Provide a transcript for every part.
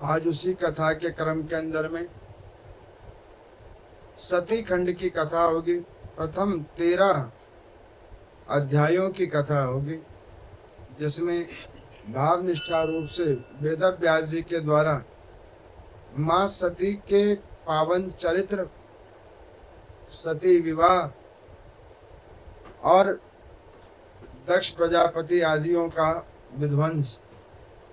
आज उसी कथा के क्रम के अंदर में सती खंड की कथा होगी। प्रथम 13 अध्यायों की कथा होगी, जिसमें भाव निष्ठा रूप से वेद व्यास जी के द्वारा मां सती के पावन चरित्र, सती विवाह और दक्ष प्रजापति आदियों का विध्वंस,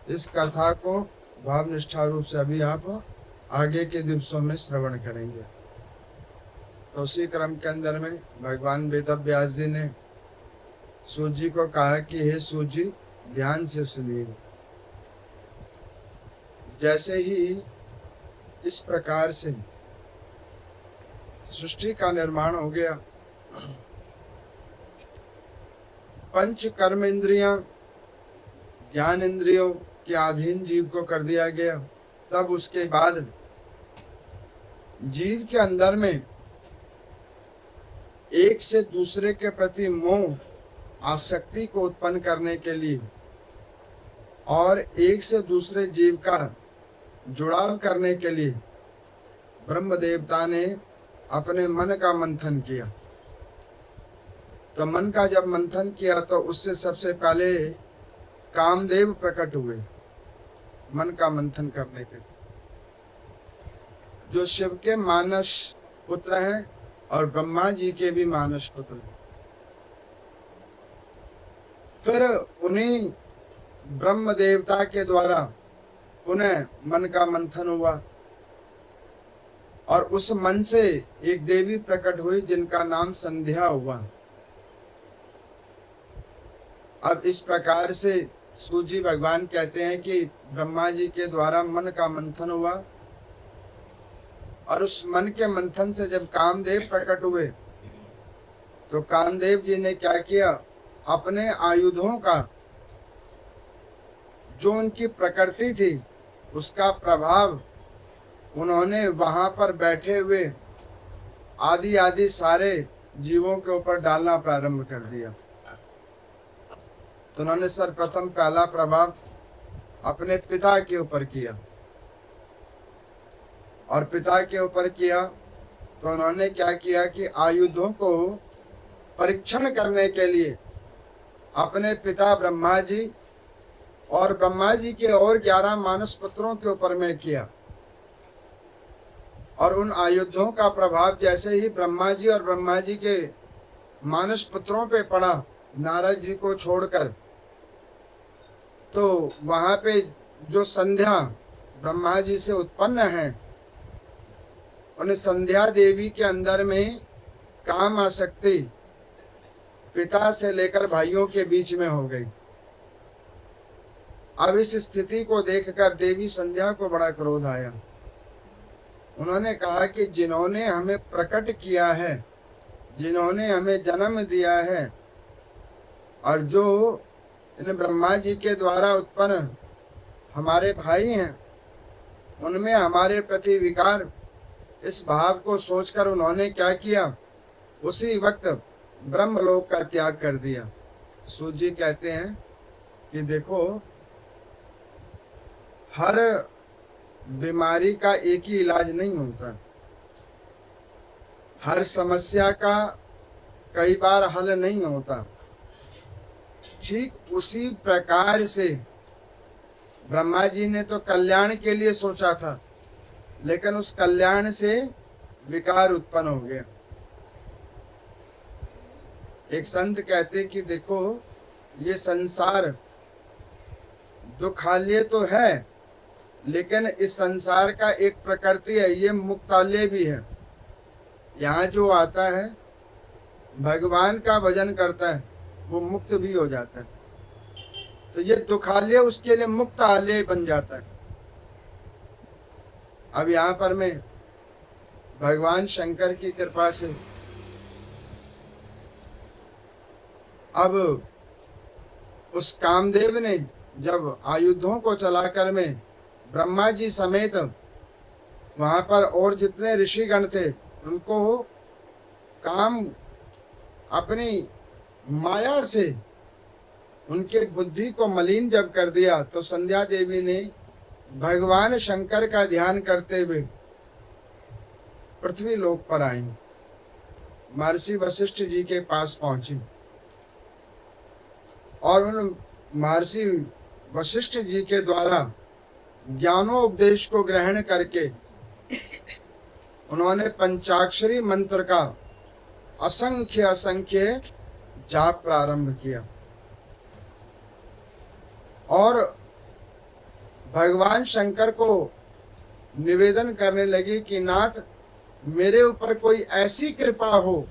इस कथा को भाव निष्ठा रूप से अभी आप आगे के दिवसों में श्रवण करेंगे। तो उसी क्रम के अंदर में भगवान वेद व्यास जी ने सूत जी को कहा कि हे सूत जी, ध्यान से सुनिए। जैसे ही इस प्रकार से सृष्टि का निर्माण हो गया, पंच कर्म इंद्रियां ज्ञान इंद्रियों के अधीन जीव को कर दिया गया, तब उसके बाद जीव के अंदर में एक से दूसरे के प्रति मोह आसक्ति को उत्पन्न करने के लिए और एक से दूसरे जीव का जुड़ाव करने के लिए ब्रह्म देवता ने अपने मन का मंथन किया। तो मन का जब मंथन किया तो उससे सबसे पहले कामदेव प्रकट हुए मन का मंथन करने के, जो शिव के मानस पुत्र हैं और ब्रह्मा जी के भी मानस पुत्र हैं। फिर उन्हीं ब्रह्म देवता के द्वारा पुनः मन का मंथन हुआ और उस मन से एक देवी प्रकट हुई जिनका नाम संध्या हुआ। अब इस प्रकार से सूत जी भगवान कहते हैं कि ब्रह्मा जी के द्वारा मन का मंथन हुआ और उस मन के मंथन से जब कामदेव प्रकट हुए तो कामदेव जी ने क्या किया, अपने आयुधों का जो उनकी प्रकृति थी उसका प्रभाव उन्होंने वहां पर बैठे हुए आदि आदि सारे जीवों के ऊपर डालना प्रारंभ कर दिया। तो उन्होंने सर्वप्रथम पहला प्रभाव अपने पिता के ऊपर किया और पिता के ऊपर किया तो उन्होंने क्या किया कि आयुधों को परीक्षण करने के लिए अपने पिता ब्रह्मा जी और ब्रह्मा जी के और 11 मानस पुत्रों के ऊपर में किया। और उन आयुधों का प्रभाव जैसे ही ब्रह्मा जी और ब्रह्मा जी के मानस पुत्रों पे पड़ा, नारद जी को छोड़कर, तो वहां पे जो संध्या ब्रह्मा जी से उत्पन्न है, उन संध्या देवी के अंदर में काम आसक्ति पिता से लेकर भाइयों के बीच में हो गई। अब इस स्थिति को देखकर देवी संध्या को बड़ा क्रोध आया। उन्होंने कहा कि जिन्होंने हमें प्रकट किया है, जिन्होंने हमें जन्म दिया है और जो इन ब्रह्मा जी के द्वारा उत्पन्न हमारे भाई हैं, उनमें हमारे प्रति विकार, इस भाव को सोचकर उन्होंने क्या किया, उसी वक्त ब्रह्मलोक का त्याग कर दिया। सूत जी कहते हैं कि देखो, हर बीमारी का एक ही इलाज नहीं होता, हर समस्या का कई बार हल नहीं होता। ठीक उसी प्रकार से ब्रह्मा जी ने तो कल्याण के लिए सोचा था, लेकिन उस कल्याण से विकार उत्पन्न हो गया। एक संत कहते कि देखो, ये संसार दुखालय तो है, लेकिन इस संसार का एक प्रकृति है, ये मुक्तालय भी है। यहाँ जो आता है भगवान का भजन करता है वो मुक्त भी हो जाता है, तो ये दुखालय उसके लिए मुक्त आलय बन जाता है। अब यहाँ पर मैं भगवान शंकर की कृपा से अब उस कामदेव ने जब आयुधों को चलाकर में ब्रह्मा जी समेत वहां पर और जितने ऋषिगण थे उनको काम अपनी माया से उनके बुद्धि को मलिन जब कर दिया, तो संध्या देवी ने भगवान शंकर का ध्यान करते हुए पृथ्वी लोक पर आई। महर्षि वशिष्ठ जी के पास पहुंची और उन महर्षि वशिष्ठ जी के द्वारा ज्ञानोपदेश को ग्रहण करके उन्होंने पंचाक्षरी मंत्र का असंख्य असंख्य जाप प्रारंभ किया और भगवान शंकर को निवेदन करने लगी कि नाथ, मेरे ऊपर कोई ऐसी कृपा हो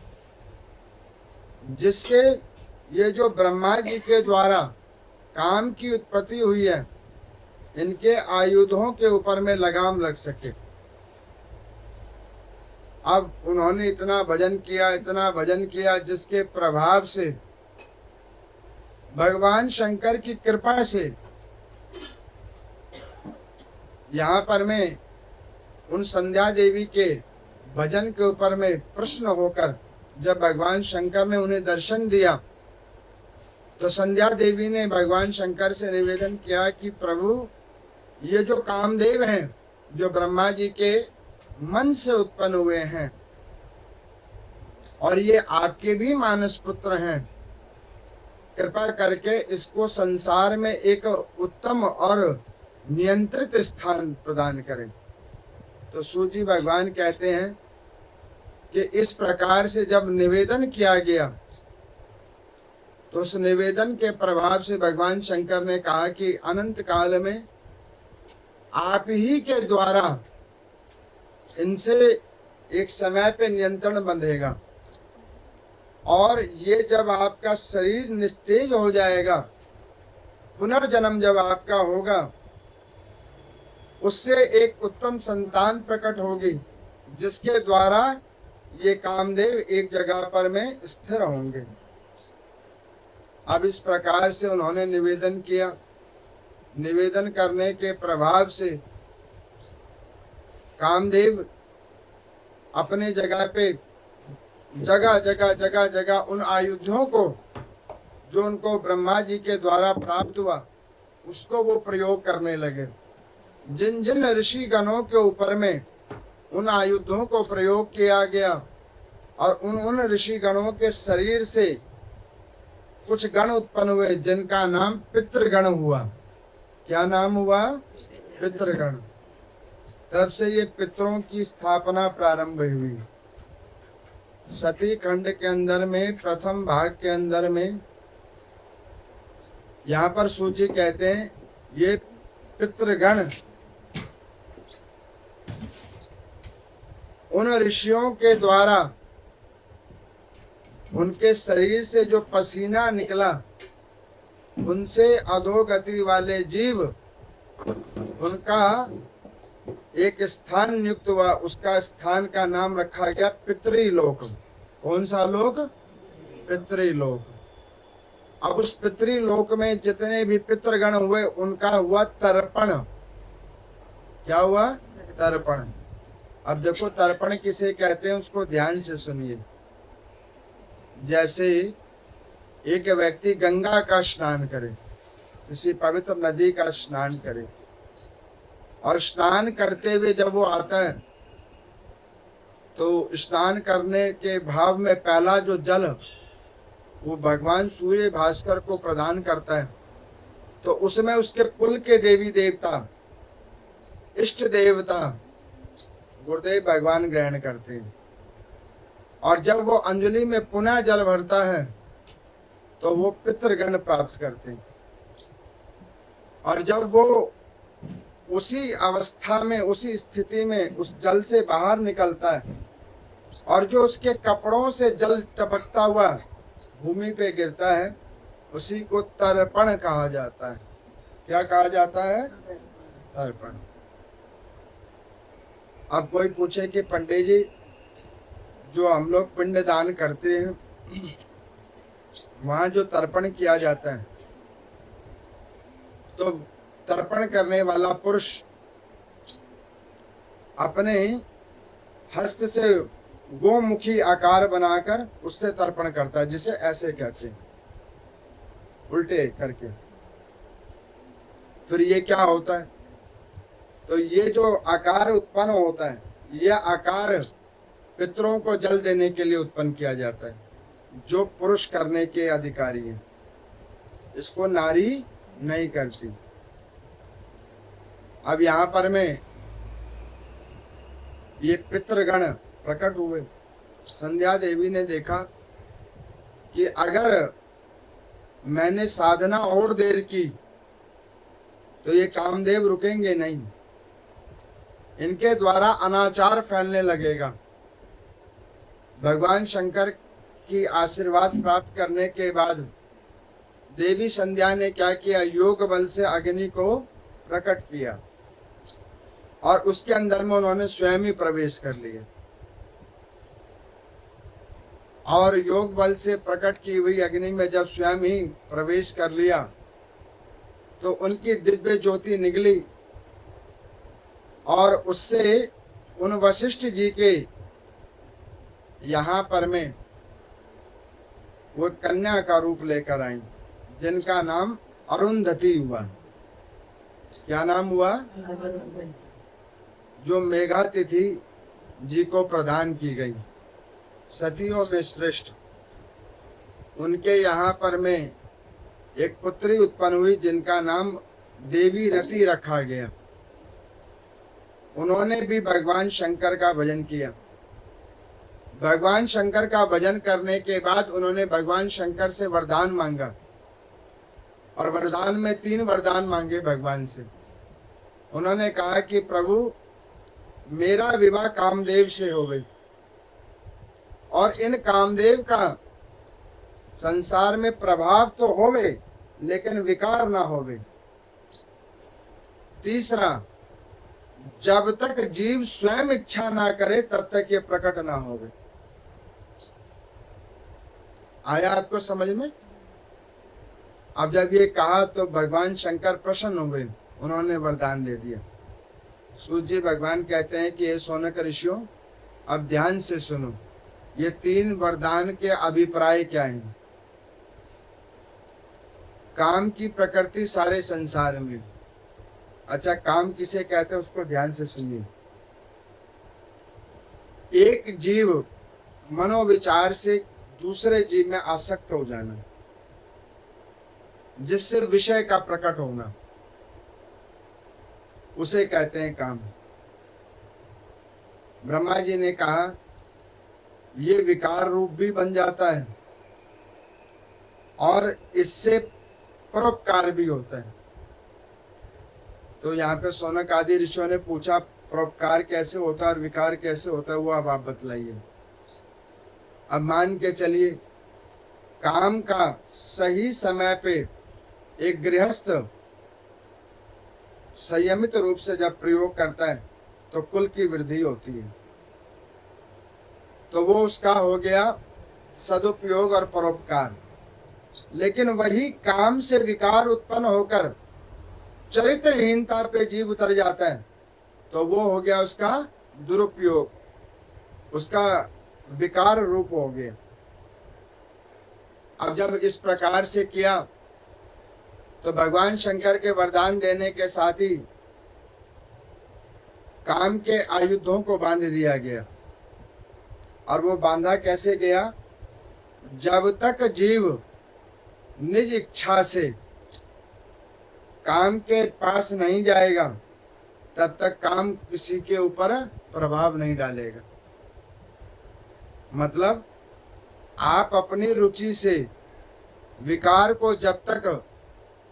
जिससे ये जो ब्रह्मा जी के द्वारा काम की उत्पत्ति हुई है, इनके आयुधों के ऊपर में लगाम लग सके। अब उन्होंने इतना भजन किया जिसके प्रभाव से भगवान शंकर की कृपा से यहाँ पर में उन संध्या देवी के भजन के ऊपर में प्रश्न होकर जब भगवान शंकर ने उन्हें दर्शन दिया तो संध्या देवी ने भगवान शंकर से निवेदन किया कि प्रभु, ये जो कामदेव हैं, जो ब्रह्मा जी के मन से उत्पन्न हुए हैं और ये आपके भी मानस पुत्र हैं, कृपा करके इसको संसार में एक उत्तम और नियंत्रित स्थान प्रदान करें। तो सूजी भगवान कहते हैं कि इस प्रकार से जब निवेदन किया गया तो उस निवेदन के प्रभाव से भगवान शंकर ने कहा कि अनंत काल में आप ही के द्वारा इनसे एक समय पे नियंत्रण बंधेगा और ये जब आपका शरीर निस्तेज हो जाएगा, पुनर्जन्म जब आपका होगा, उससे एक उत्तम संतान प्रकट होगी जिसके द्वारा ये कामदेव एक जगह पर में स्थिर होंगे। अब इस प्रकार से उन्होंने निवेदन किया। निवेदन करने के प्रभाव से कामदेव अपने जगह पे जगह जगह उन आयुधों को जो उनको ब्रह्मा जी के द्वारा प्राप्त हुआ उसको वो प्रयोग करने लगे। जिन जिन ऋषि गणों के ऊपर में उन आयुधों को प्रयोग किया गया और उन ऋषि गणों के शरीर से कुछ गण उत्पन्न हुए जिनका नाम पितृगण हुआ। क्या नाम हुआ? पितृगण। तब से ये पितरों की स्थापना प्रारंभ हुई। सती खंड के अंदर में प्रथम भाग के अंदर में यहाँ पर सूची कहते हैं ये पितृगण उन ऋषियों के द्वारा उनके शरीर से जो पसीना निकला उनसे अधोगति वाले जीव उनका एक स्थान नियुक्त हुआ। उसका स्थान का नाम रखा गया पितृलोक। कौन सा लोक? पितृलोक। अब उस पितृलोक में जितने भी पितृगण हुए उनका हुआ तर्पण। क्या हुआ? तर्पण। अब देखो तर्पण किसे कहते हैं उसको ध्यान से सुनिए। जैसे एक व्यक्ति गंगा का स्नान करे, किसी पवित्र नदी का स्नान करे और स्नान करते हुए जब वो आता है तो स्नान करने के भाव में पहला जो जल वो भगवान सूर्य भास्कर को प्रदान करता है, तो उसमें उसके कुल के देवी देवता, इष्ट देवता गुरुदेव भगवान ग्रहण करते हैं। और जब वो अंजलि में पुनः जल भरता है तो वो पितृगण प्राप्त करते हैं। और जब वो उसी अवस्था में, उसी स्थिति में उस जल से बाहर निकलता है और जो उसके कपड़ों से जल टपकता हुआ भूमि पे गिरता है उसी को तर्पण कहा जाता है। क्या कहा जाता है? तर्पण। अब कोई पूछे कि पंडित जी जो हम लोग पिंड दान करते हैं वहां जो तर्पण किया जाता है तो तर्पण करने वाला पुरुष अपने हस्त से गोमुखी आकार बनाकर उससे तर्पण करता है, जिसे ऐसे कहते हैं, उल्टे करके। फिर ये क्या होता है? तो ये जो आकार उत्पन्न होता है, यह आकार पितरों को जल देने के लिए उत्पन्न किया जाता है, जो पुरुष करने के अधिकारी हैं। इसको नारी नहीं करती। अब यहाँ पर में ये पितृगण प्रकट हुए। संध्या देवी ने देखा कि अगर मैंने साधना और देर की तो ये कामदेव रुकेंगे नहीं, इनके द्वारा अनाचार फैलने लगेगा। भगवान शंकर की आशीर्वाद प्राप्त करने के बाद देवी संध्या ने क्या किया, योग बल से अग्नि को प्रकट किया और उसके अंदर में उन्होंने स्वयं ही प्रवेश कर लिया। और योग बल से प्रकट की हुई अग्नि में जब स्वयं ही प्रवेश कर लिया तो उनकी दिव्य ज्योति निकली और उससे उन वशिष्ठ जी के यहाँ पर में वो कन्या का रूप लेकर आई, जिनका नाम अरुंधति हुआ। क्या नाम हुआ? जो मेघातिथि जी को प्रदान की गई, सतियों में श्रेष्ठ। उनके यहाँ पर में एक पुत्री उत्पन्न हुई जिनका नाम देवी रति रखा गया। उन्होंने भी भगवान शंकर का भजन किया। भगवान शंकर का भजन करने के बाद उन्होंने भगवान शंकर से वरदान मांगा और वरदान में 3 वरदान मांगे भगवान से। उन्होंने कहा कि प्रभु, मेरा विवाह कामदेव से होवे और इन कामदेव का संसार में प्रभाव तो होवे लेकिन विकार ना होवे। तीसरा, जब तक जीव स्वयं इच्छा ना करे तब तक ये प्रकट ना होवे। आया आपको समझ में? अब जब ये कहा तो भगवान शंकर प्रसन्न हुए, उन्होंने वरदान दे दिया। सूर्य जी भगवान कहते हैं कि ये सोनक ऋषियों, अब ध्यान से सुनो, ये 3 वरदान के अभिप्राय क्या हैं। काम की प्रकृति सारे संसार में। अच्छा, काम किसे कहते हैं उसको ध्यान से सुनिए। एक जीव मनोविचार से दूसरे जीव में आसक्त हो जाना, जिससे विषय का प्रकट होना, उसे कहते हैं काम। ब्रह्मा जी ने कहा ये विकार रूप भी बन जाता है और इससे परोपकार भी होता है। तो यहाँ पे सोनक आदि ऋषियों ने पूछा परोपकार कैसे होता है और विकार कैसे होता है, वो अब आप बतलाइए। अब मान के चलिए, काम का सही समय पे एक गृहस्थ संयमित रूप से जब प्रयोग करता है तो कुल की वृद्धि होती है, तो वो उसका हो गया सदुपयोग और परोपकार। लेकिन वही काम से विकार उत्पन्न होकर चरित्रहीनता पे जीव उतर जाता है तो वो हो गया उसका दुरुपयोग, उसका विकार रूप हो गया। अब जब इस प्रकार से किया तो भगवान शंकर के वरदान देने के साथ ही काम के आयुधों को बांध दिया गया। और वो बांधा कैसे गया? जब तक जीव निज इच्छा से काम के पास नहीं जाएगा तब तक काम किसी के ऊपर प्रभाव नहीं डालेगा। मतलब आप अपनी रुचि से विकार को जब तक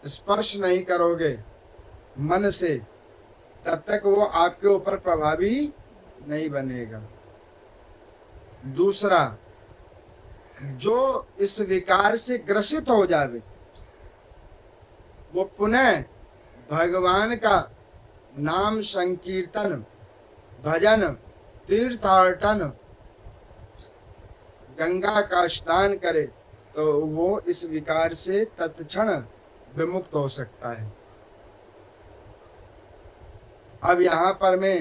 स्पर्श नहीं करोगे मन से, तब तक वो आपके ऊपर प्रभावी नहीं बनेगा। दूसरा, जो इस विकार से ग्रसित हो जावे वो पुनः भगवान का नाम संकीर्तन, भजन, तीर्थाटन, गंगा का स्नान करे तो वो इस विकार से तत्क्षण विमुक्त हो सकता है। अब यहाँ पर मैं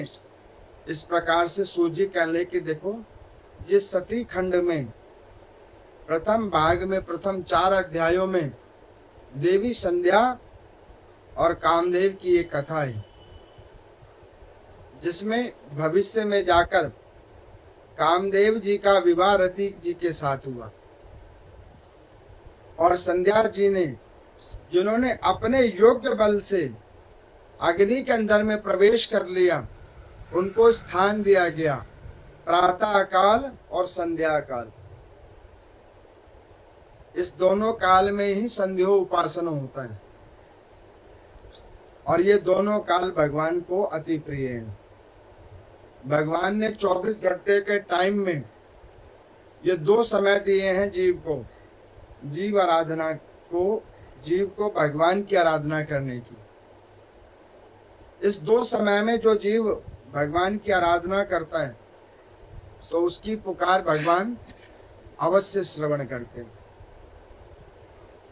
इस प्रकार से सूजी कहने की देखो, ये सती खंड में प्रथम भाग में प्रथम 4 अध्यायों में देवी संध्या और कामदेव की एक कथा है। जिसमें भविष्य में जाकर कामदेव जी का विवाह रति जी के साथ हुआ। और संध्या जी ने, जिन्होंने अपने योग्य बल से अग्नि के अंदर में प्रवेश कर लिया, उनको स्थान दिया गया प्रातः काल और संध्या काल। इस दोनों काल में ही संध्या उपासना होता है, और ये दोनों काल भगवान को अति प्रिय हैं। भगवान ने 24 घंटे के टाइम में ये दो समय दिए हैं जीव को, जीव आराधना को, जीव को भगवान की आराधना करने की। इस दो समय में जो जीव भगवान की आराधना करता है तो उसकी पुकार भगवान अवश्य श्रवण करते हैं।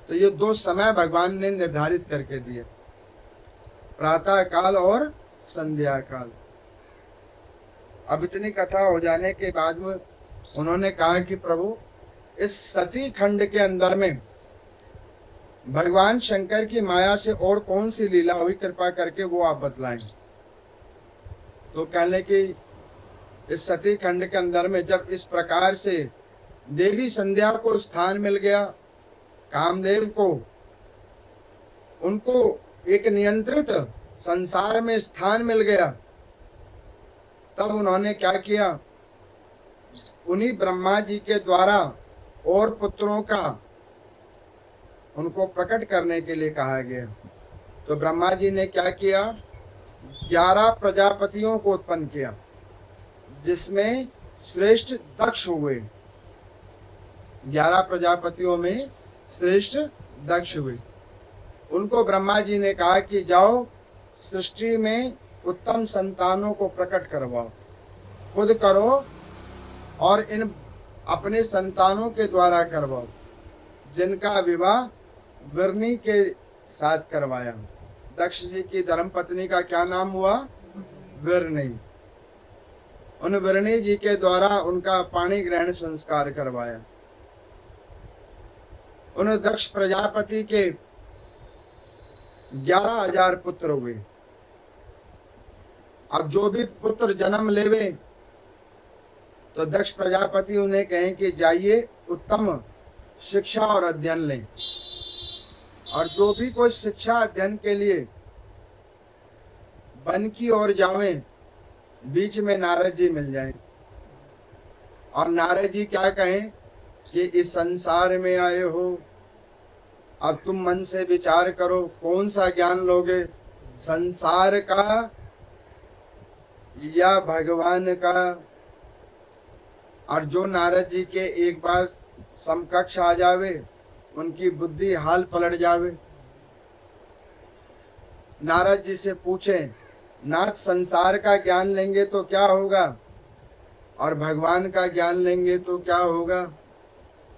तो ये दो समय भगवान ने निर्धारित करके दिए, प्रातः काल और संध्या काल। अब इतनी कथा हो जाने के बाद में उन्होंने कहा कि प्रभु, इस सती खंड के अंदर में भगवान शंकर की माया से और कौन सी लीला हुई, कृपा करके वो आप बतलाएं। तो कहने कि इस सती खंड के अंदर में जब इस प्रकार से देवी संध्या को स्थान मिल गया, कामदेव को, उनको एक नियंत्रित संसार में स्थान मिल गया, तब उन्होंने क्या किया, उन्हीं ब्रह्मा जी के द्वारा और पुत्रों का उनको प्रकट करने के लिए कहा गया। तो ब्रह्मा जी ने क्या किया, 11 प्रजापतियों को उत्पन्न किया, जिसमें श्रेष्ठ दक्ष हुए। 11 प्रजापतियों में श्रेष्ठ दक्ष हुए। उनको ब्रह्मा जी ने कहा कि जाओ सृष्टि में उत्तम संतानों को प्रकट करवाओ, खुद करो और इन अपने संतानों के द्वारा करवाओ, जिनका विवाह वरनी के साथ करवाया। दक्ष जी की धर्मपत्नी का क्या नाम हुआ, वरनी। उन वरनी जी के द्वारा उनका पाणी ग्रहण संस्कार करवाया। उन दक्ष प्रजापति के 11,000 पुत्र हुए। अब जो भी पुत्र जन्म लेवे तो दक्ष प्रजापति उन्हें कहें कि जाइए उत्तम शिक्षा और अध्ययन लें, और जो भी कोई शिक्षा अध्ययन के लिए वन की ओर जावें, बीच में नारद जी मिल जाएं, और नारद जी क्या कहें कि इस संसार में आए हो, अब तुम मन से विचार करो कौन सा ज्ञान लोगे, संसार का या भगवान का। और जो नारद जी के एक बार समकक्ष आ जावे, उनकी बुद्धि हाल पलट जावे। नारद जी से पूछें, नाथ संसार का ज्ञान लेंगे तो क्या होगा, और भगवान का ज्ञान लेंगे तो क्या होगा।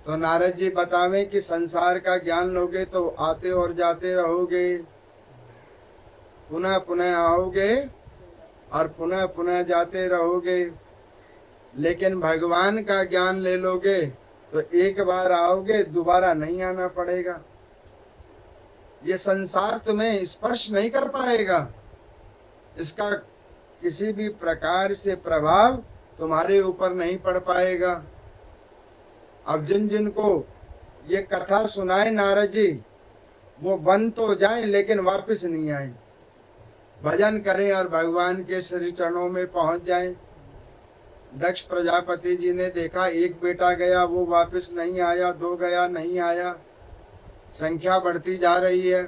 तो नारद जी बतावें कि संसार का ज्ञान लोगे तो आते और जाते रहोगे, पुनः पुनः आओगे और पुनः पुनः जाते रहोगे। लेकिन भगवान का ज्ञान ले लोगे तो एक बार आओगे, दोबारा नहीं आना पड़ेगा। ये संसार तुम्हें स्पर्श नहीं कर पाएगा, इसका किसी भी प्रकार से प्रभाव तुम्हारे ऊपर नहीं पड़ पाएगा। अब जिन जिन को ये कथा सुनाए नारद जी, वो वन तो जाएं लेकिन वापस नहीं आए, भजन करें और भगवान के श्री चरणों में पहुंच जाएं। दक्ष प्रजापति जी ने देखा एक बेटा गया, वो वापस नहीं आया, 2 गया नहीं आया, संख्या बढ़ती जा रही है,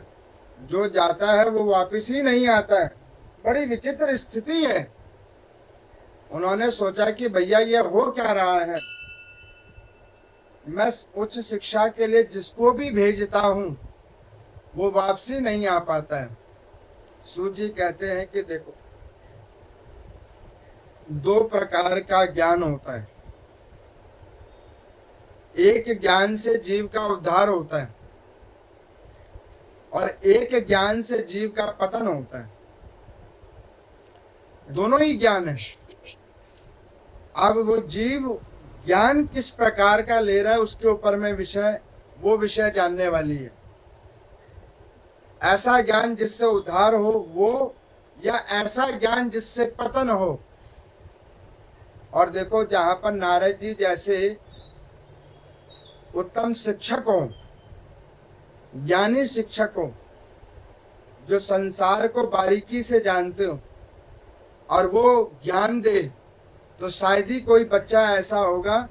जो जाता है वो वापस ही नहीं आता है। बड़ी विचित्र स्थिति है। उन्होंने सोचा कि भैया ये हो क्या रहा है, मैं उच्च शिक्षा के लिए जिसको भी भेजता हूँ वो वापसी नहीं आ पाता है। सूत जी कहते हैं कि देखो, 2 प्रकार का ज्ञान होता है। एक ज्ञान से जीव का उद्धार होता है और एक ज्ञान से जीव का पतन होता है। दोनों ही ज्ञान है। अब वो जीव ज्ञान किस प्रकार का ले रहा है उसके ऊपर में वो विषय जानने वाली है। ऐसा ज्ञान जिससे उद्धार हो वो या ऐसा ज्ञान जिससे पतन हो। और देखो, जहां पर नारद जी जैसे उत्तम शिक्षक हो, ज्ञानी शिक्षक हो, जो संसार को बारीकी से जानते हो और वो ज्ञान दे, तो शायद ही कोई बच्चा ऐसा होगा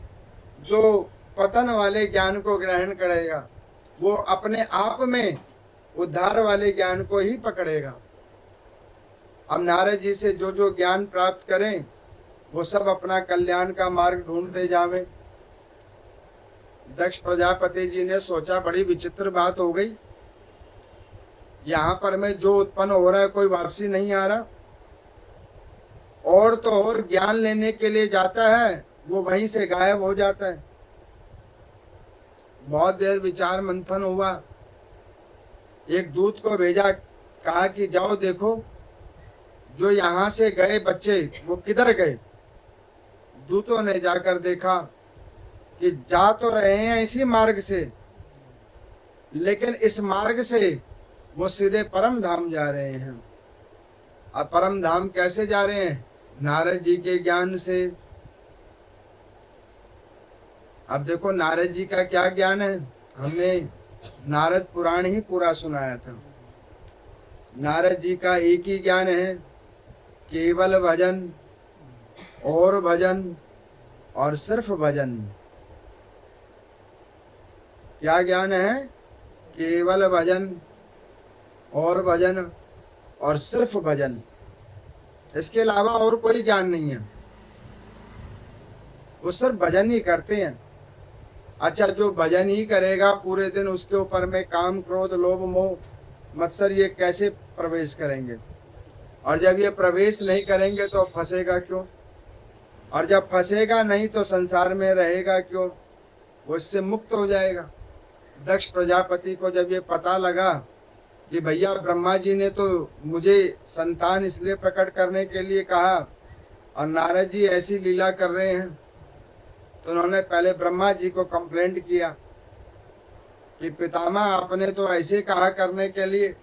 जो पतन वाले ज्ञान को ग्रहण करेगा। वो अपने आप में उद्धार वाले ज्ञान को ही पकड़ेगा। अब नारद जी से जो जो ज्ञान प्राप्त करें वो सब अपना कल्याण का मार्ग ढूंढते जावे। दक्ष प्रजापति जी ने सोचा, बड़ी विचित्र बात हो गई, यहाँ पर में जो उत्पन्न हो रहा है कोई वापसी नहीं आ रहा, और तो और ज्ञान लेने के लिए जाता है वो वहीं से गायब हो जाता है। बहुत देर विचार मंथन हुआ। एक दूत को भेजा, कहा कि जाओ देखो जो यहाँ से गए बच्चे वो किधर गए। दूतों ने जाकर देखा कि जा तो रहे हैं इसी मार्ग से, लेकिन इस मार्ग से वो सीधे परम धाम जा रहे हैं। अब परम धाम कैसे जा रहे हैं? नारद जी के ज्ञान से। अब देखो नारद जी का क्या ज्ञान है, हमने नारद पुराण ही पूरा सुनाया था। नारद जी का एक ही ज्ञान है, केवल भजन और भजन और सिर्फ भजन। क्या ज्ञान है? केवल भजन और भजन और सिर्फ भजन। इसके अलावा और कोई ज्ञान नहीं है। वो सिर्फ भजन ही करते हैं। अच्छा, जो भजन ही करेगा पूरे दिन, उसके ऊपर में काम क्रोध लोभ मोह मत्सर ये कैसे प्रवेश करेंगे? और जब ये प्रवेश नहीं करेंगे तो फंसेगा क्यों? और जब फंसेगा नहीं तो संसार में रहेगा क्यों? वो इससे मुक्त हो जाएगा। दक्ष प्रजापति को जब ये पता लगा कि भैया ब्रह्मा जी ने तो मुझे संतान इसलिए प्रकट करने के लिए कहा और नारद जी ऐसी लीला कर रहे हैं, तो उन्होंने पहले ब्रह्मा जी को कंप्लेंट किया कि पितामह आपने तो ऐसे कहा करने के लिए,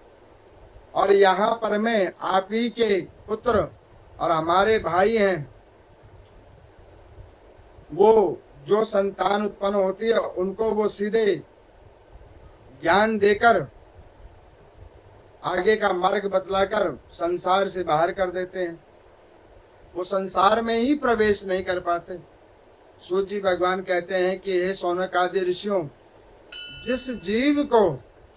और यहाँ पर मैं आप ही के पुत्र और हमारे भाई हैं, वो जो संतान उत्पन्न होती है उनको वो सीधे ज्ञान देकर आगे का मार्ग बतलाकर संसार से बाहर कर देते हैं। वो संसार में ही प्रवेश नहीं कर पाते। सूर्य जी भगवान कहते हैं कि हे शौनक आदि ऋषियों, जिस जीव को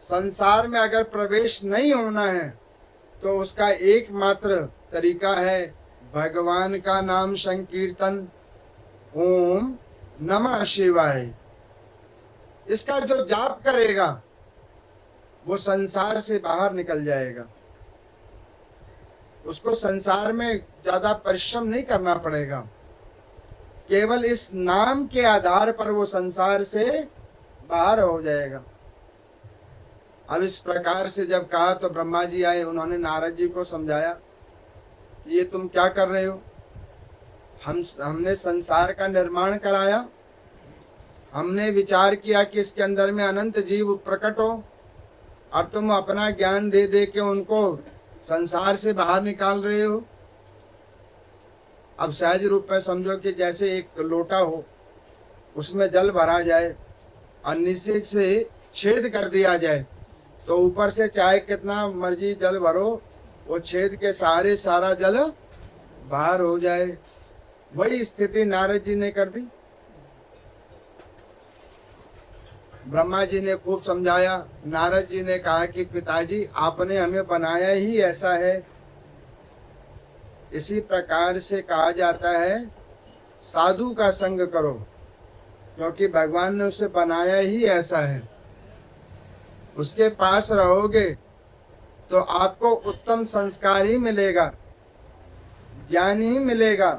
संसार में अगर प्रवेश नहीं होना है तो उसका एकमात्र तरीका है भगवान का नाम संकीर्तन, ओम नमः शिवाय। इसका जो जाप करेगा वो संसार से बाहर निकल जाएगा। उसको संसार में ज्यादा परिश्रम नहीं करना पड़ेगा। केवल इस नाम के आधार पर वो संसार से बाहर हो जाएगा। अब इस प्रकार से जब कहा तो ब्रह्मा जी आए, उन्होंने नारद जी को समझाया कि ये तुम क्या कर रहे हो? हमने संसार का निर्माण कराया, हमने विचार किया कि इसके अंदर में अनंत जीव प्रकट हो, और तुम अपना ज्ञान दे दे के उनको संसार से बाहर निकाल रहे हो। अब सहज रूप में समझो कि जैसे एक लोटा हो, उसमें जल भरा जाए और नीचे से छेद कर दिया जाए, तो ऊपर से चाहे कितना मर्जी जल भरो, वो छेद के सहारे सारा जल बाहर हो जाए। वही स्थिति नारद जी ने कर दी। ब्रह्मा जी ने खूब समझाया। नारद जी ने कहा कि पिताजी आपने हमें बनाया ही ऐसा है। इसी प्रकार से कहा जाता है साधु का संग करो, क्योंकि भगवान ने उसे बनाया ही ऐसा है। उसके पास रहोगे तो आपको उत्तम संस्कार ही मिलेगा, ज्ञान ही मिलेगा,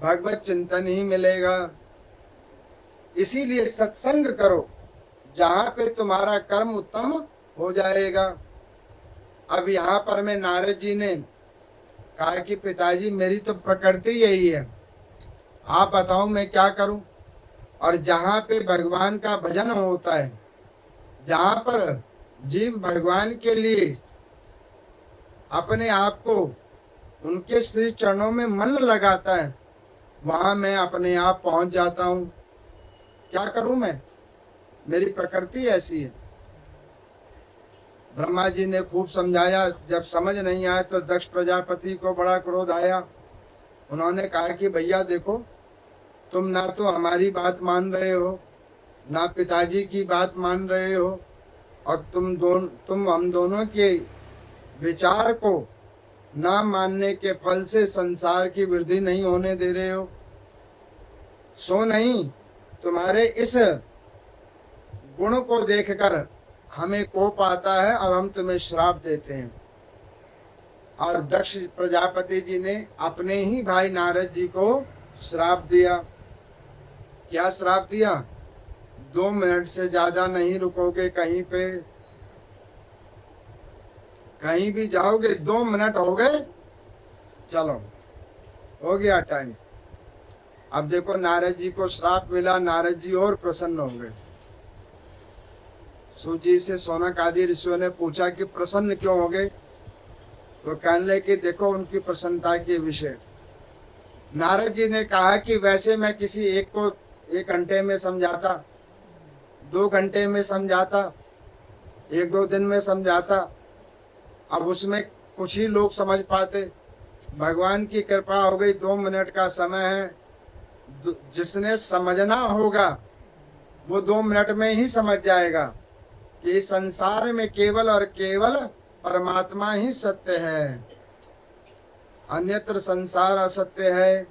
भगवत चिंतन ही मिलेगा। इसीलिए सत्संग करो, जहाँ पे तुम्हारा कर्म उत्तम हो जाएगा। अब यहाँ पर में नारद जी ने कहा कि पिताजी मेरी तो प्रकृति यही है, आप बताओ मैं क्या करूं? और जहाँ पे भगवान का भजन होता है, जहाँ पर जीव भगवान के लिए अपने आप को उनके श्री चरणों में मन लगाता है, वहां मैं अपने आप पहुंच जाता हूं। क्या करूं मैं, मेरी प्रकृति ऐसी है। ब्रह्मा जी ने खूब समझाया, जब समझ नहीं आया तो दक्ष प्रजापति को बड़ा क्रोध आया। उन्होंने कहा कि भैया देखो, तुम ना तो हमारी बात मान रहे हो, ना पिताजी की बात मान रहे हो, और तुम हम दोनों के विचार को ना मानने के फल से संसार की वृद्धि नहीं होने दे रहे हो। सो नहीं, तुम्हारे इस गुण को देखकर हमें कोप आता है और हम तुम्हें श्राप देते हैं। और दक्ष प्रजापति जी ने अपने ही भाई नारद जी को श्राप दिया। क्या श्राप दिया? 2 मिनट से ज्यादा नहीं रुकोगे कहीं पे, कहीं भी जाओगे 2 मिनट हो गए, चलो हो गया टाइम। अब देखो नारद जी को श्राप मिला, नारद जी और प्रसन्न हो गए। सूजी से शौनक आदि ऋषियों ने पूछा कि प्रसन्न क्यों हो गए? तो कहने लगे कि देखो उनकी प्रसन्नता के विषय। नारद जी ने कहा कि वैसे मैं किसी एक को 1 घंटे में समझाता, 2 घंटे में समझाता, 1-2 दिन में समझाता, अब उसमें कुछ ही लोग समझ पाते। भगवान की कृपा हो गई, 2 मिनट का समय है। जिसने समझना होगा वो 2 मिनट में ही समझ जाएगा कि संसार में केवल और केवल परमात्मा ही सत्य है, अन्यत्र संसार असत्य है।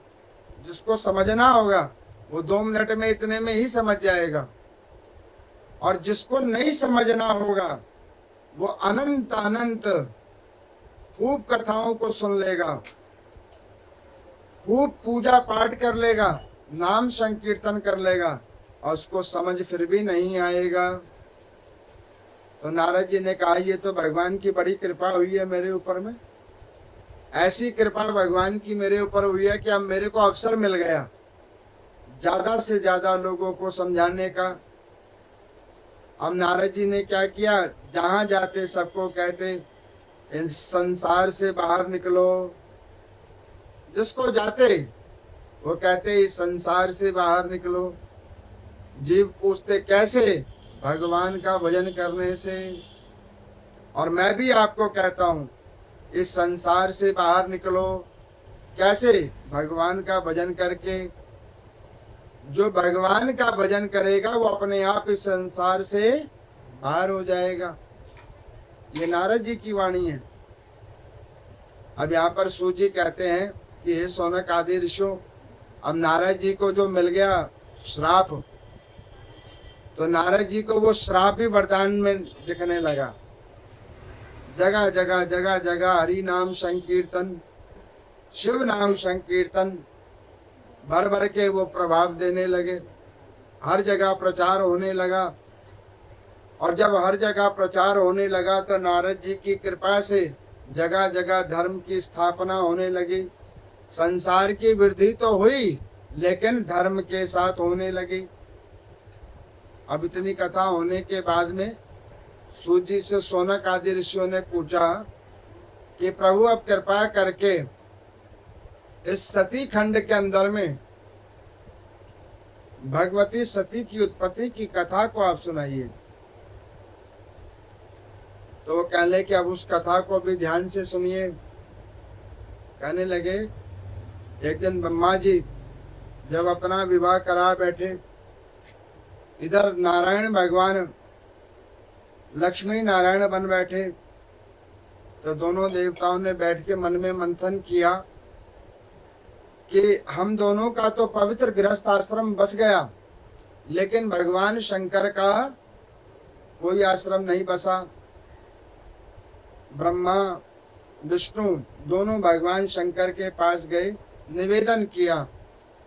जिसको समझना होगा वो 2 मिनट में इतने में ही समझ जाएगा, और जिसको नहीं समझना होगा वो अनंत अनंत खूब कथाओं को सुन लेगा, खूब पूजा पाठ कर लेगा, नाम संकीर्तन कर लेगा, और उसको समझ फिर भी नहीं आएगा। तो नारद जी ने कहा ये तो भगवान की बड़ी कृपा हुई है मेरे ऊपर में। ऐसी कृपा भगवान की मेरे ऊपर हुई है कि अब मेरे को अवसर मिल गया ज्यादा से ज्यादा लोगों को समझाने का। अब नारद जी ने क्या किया, जहां जाते सबको कहते इन संसार से बाहर निकलो। जिसको जाते वो कहते इस संसार से बाहर निकलो। जीव पूछते कैसे? भगवान का भजन करने से। और मैं भी आपको कहता हूँ इस संसार से बाहर निकलो। कैसे? भगवान का भजन करके। जो भगवान का भजन करेगा वो अपने आप इस संसार से बाहर हो जाएगा। ये नारद जी की वाणी है। अब यहाँ पर सूत जी कहते हैं कि हे शौनक आदि ऋषियों, अब नारद जी को जो मिल गया श्राप, तो नारद जी को वो श्राप भी वरदान में दिखने लगा। जगह जगह जगह जगह हरि नाम संकीर्तन, शिव नाम संकीर्तन भर भर के वो प्रभाव देने लगे। हर जगह प्रचार होने लगा। और जब हर जगह प्रचार होने लगा तो नारद जी की कृपा से जगह जगह धर्म की स्थापना होने लगी। संसार की वृद्धि तो हुई लेकिन धर्म के साथ होने लगी। अब इतनी कथा होने के बाद में सूत जी से शौनक आदि ऋषियों ने पूछा कि प्रभु अब कृपा करके इस सती खंड के अंदर में भगवती सती की उत्पत्ति की कथा को आप सुनाइए। तो वो कहने लगे कि अब उस कथा को भी ध्यान से सुनिए। कहने लगे एक दिन ब्रह्मा जी जब अपना विवाह करा बैठे, इधर नारायण भगवान लक्ष्मी नारायण बन बैठे, तो दोनों देवताओं ने बैठ के मन में मंथन किया कि हम दोनों का तो पवित्र गृहस्थ आश्रम बस गया, लेकिन भगवान शंकर का कोई आश्रम नहीं बसा। ब्रह्मा विष्णु दोनों भगवान शंकर के पास गए, निवेदन किया,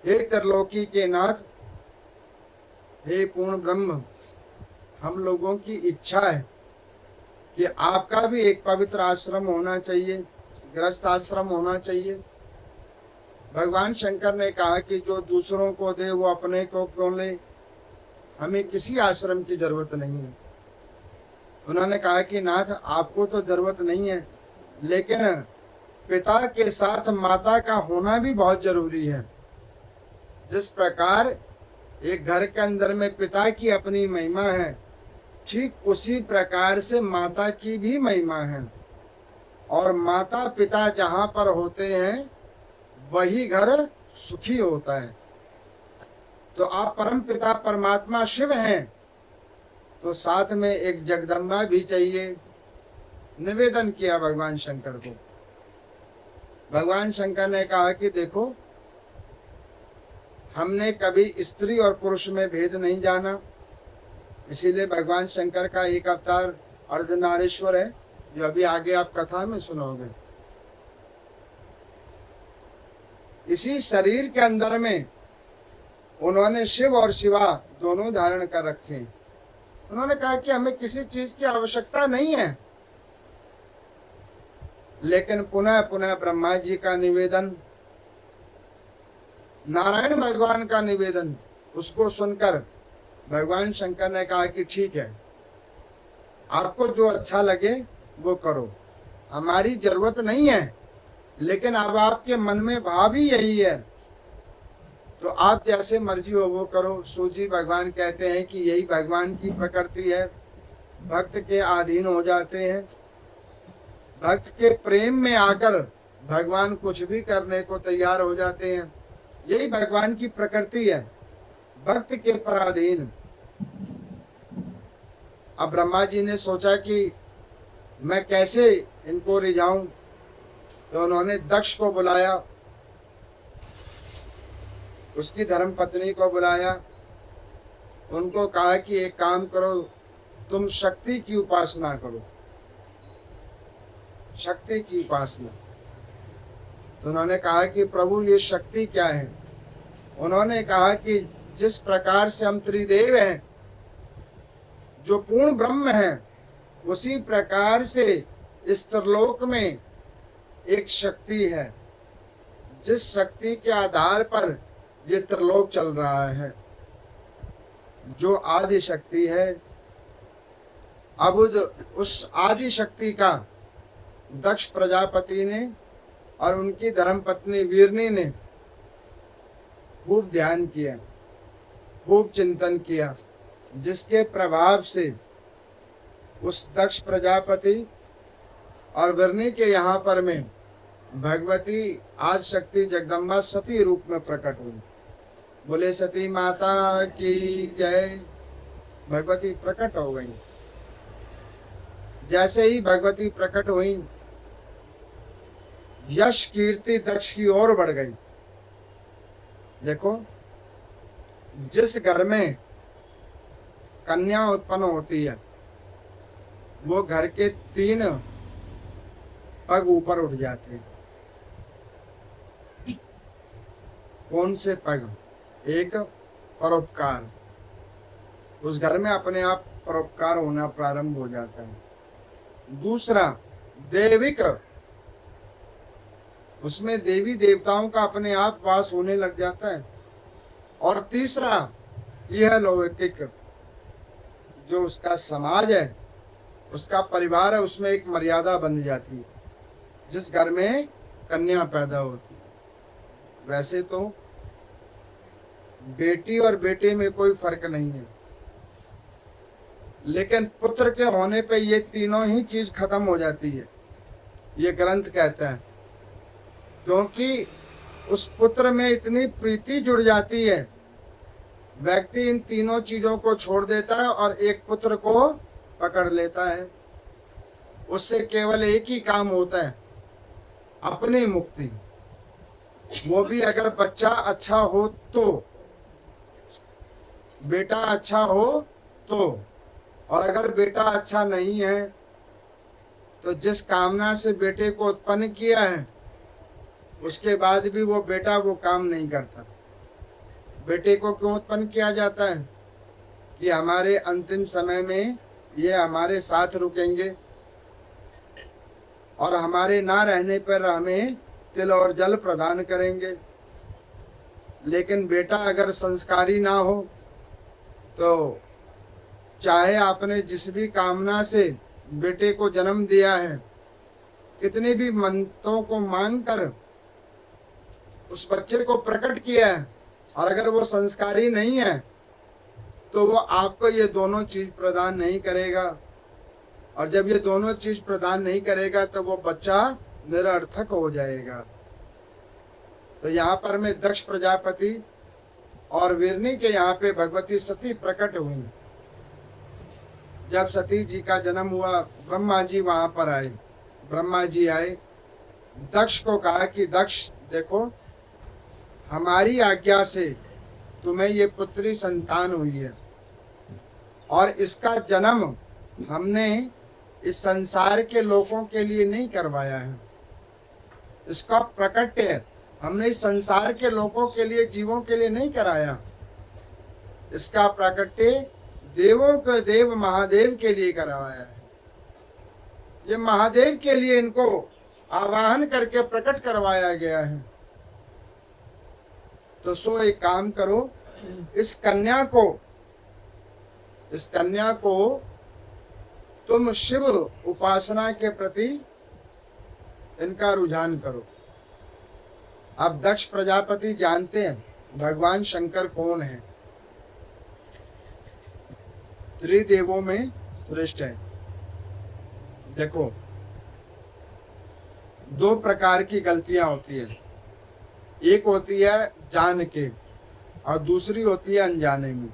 हे त्रिलोकी के नाथ, हे पूर्ण ब्रह्म, हम लोगों की इच्छा है कि आपका भी एक पवित्र आश्रम होना चाहिए, गृहस्थ आश्रम होना चाहिए। भगवान शंकर ने कहा कि जो दूसरों को दे वो अपने को क्यों ले, हमें किसी आश्रम की जरूरत नहीं है। उन्होंने कहा कि नाथ आपको तो जरूरत नहीं है, लेकिन पिता के साथ माता का होना भी बहुत जरूरी है। जिस प्रकार एक घर के अंदर में पिता की अपनी महिमा है, ठीक उसी प्रकार से माता की भी महिमा है। और माता पिता जहाँ पर होते हैं वही घर सुखी होता है। तो आप परम पिता परमात्मा शिव हैं, तो साथ में एक जगदम्बा भी चाहिए। निवेदन किया भगवान शंकर को। भगवान शंकर ने कहा कि देखो, हमने कभी स्त्री और पुरुष में भेद नहीं जाना, इसीलिए भगवान शंकर का एक अवतार अर्धनारीश्वर है, जो अभी आगे आप कथा में सुनोगे। इसी शरीर के अंदर में उन्होंने शिव और शिवा दोनों धारण कर रखे। उन्होंने कहा कि हमें किसी चीज की आवश्यकता नहीं है। लेकिन पुनः पुनः ब्रह्मा जी का निवेदन, नारायण भगवान का निवेदन, उसको सुनकर भगवान शंकर ने कहा कि ठीक है, आपको जो अच्छा लगे वो करो, हमारी जरूरत नहीं है। लेकिन अब आपके मन में भाव ही यही है, तो आप जैसे मर्जी हो वो करो। सूजी भगवान कहते हैं कि यही भगवान की प्रकृति है, भक्त के अधीन हो जाते हैं। भक्त के प्रेम में आकर भगवान कुछ भी करने को तैयार हो जाते हैं। यही भगवान की प्रकृति है, भक्त के पराधीन। अब ब्रह्मा जी ने सोचा कि मैं कैसे इनको रिझाऊं, तो उन्होंने दक्ष को बुलाया, उसकी धर्म पत्नी को बुलाया। उनको कहा कि एक काम करो, तुम शक्ति की उपासना करो, शक्ति की उपासना। तो उन्होंने कहा कि प्रभु ये शक्ति क्या है? उन्होंने कहा कि जिस प्रकार से हम त्रिदेव हैं, जो पूर्ण ब्रह्म है, उसी प्रकार से इस त्रिलोक में एक शक्ति है, जिस शक्ति के आधार पर ये त्रिलोक चल रहा है, जो आदि शक्ति है। अब उस आदि शक्ति का दक्ष प्रजापति ने और उनकी धर्मपत्नी वीरनी ने खूब ध्यान किया, खूब चिंतन किया, जिसके प्रभाव से उस दक्ष प्रजापति और वीरनी के यहाँ पर में भगवती आज शक्ति जगदम्बा सती रूप में प्रकट हुई। बोले सती माता की जय। भगवती प्रकट हो गई। जैसे ही भगवती प्रकट हुई, यश कीर्ति दक्ष की ओर बढ़ गई। देखो, जिस घर में कन्या उत्पन्न होती है, वो घर के 3 पग ऊपर उठ जाते हैं। कौन से पग? एक, परोपकार। उस घर में अपने आप परोपकार होना प्रारंभ हो जाता है। दूसरा, दैविक, उसमें देवी देवताओं का अपने आप वास होने लग जाता है। और तीसरा, यह लौकिक, जो उसका समाज है, उसका परिवार है, उसमें एक मर्यादा बन जाती है, जिस घर में कन्या पैदा होती है। वैसे तो बेटी और बेटे में कोई फर्क नहीं है, लेकिन पुत्र के होने पे ये तीनों ही चीज खत्म हो जाती है, ये ग्रंथ कहता है। क्योंकि उस पुत्र में इतनी प्रीति जुड़ जाती है, व्यक्ति इन तीनों चीजों को छोड़ देता है और एक पुत्र को पकड़ लेता है। उससे केवल एक ही काम होता है, अपनी मुक्ति। वो भी अगर बच्चा अच्छा हो तो, बेटा अच्छा हो तो। और अगर बेटा अच्छा नहीं है, तो जिस कामना से बेटे को उत्पन्न किया है, उसके बाद भी वो बेटा वो काम नहीं करता। बेटे को क्यों उत्पन्न किया जाता है? कि हमारे अंतिम समय में ये हमारे साथ रुकेंगे और हमारे ना रहने पर हमें तिल और जल प्रदान करेंगे। लेकिन बेटा अगर संस्कारी ना हो, तो चाहे आपने जिस भी कामना से बेटे को जन्म दिया है, कितनी भी मन्नतों को मांगकर उस बच्चे को प्रकट किया है, और अगर वो संस्कारी नहीं है तो वो आपको ये दोनों चीज प्रदान नहीं करेगा। और जब ये दोनों चीज प्रदान नहीं करेगा तो वो बच्चा निरर्थक हो जाएगा। तो यहाँ पर मैं दक्ष प्रजापति और वीरनी के यहाँ पे भगवती सती प्रकट हुई। जब सती जी का जन्म हुआ, ब्रह्मा जी वहां पर आए। ब्रह्मा जी आए, दक्ष को कहा कि दक्ष देखो, हमारी आज्ञा से तुम्हें ये पुत्री संतान हुई है, और इसका जन्म हमने इस संसार के लोगों के लिए नहीं करवाया है। इसका प्रकट्य हमने इस संसार के लोगों के लिए, जीवों के लिए नहीं कराया। इसका प्रकट्य देवों के देव महादेव के लिए करवाया है। ये महादेव के लिए इनको आवाहन करके प्रकट करवाया गया है। तो सो एक काम करो, इस कन्या को तुम शिव उपासना के प्रति इनका रुझान करो। अब दक्ष प्रजापति जानते हैं भगवान शंकर कौन है, त्रिदेवों में श्रेष्ठ है। देखो, दो प्रकार की गलतियां होती है, एक होती है जान के और दूसरी होती है अनजाने में।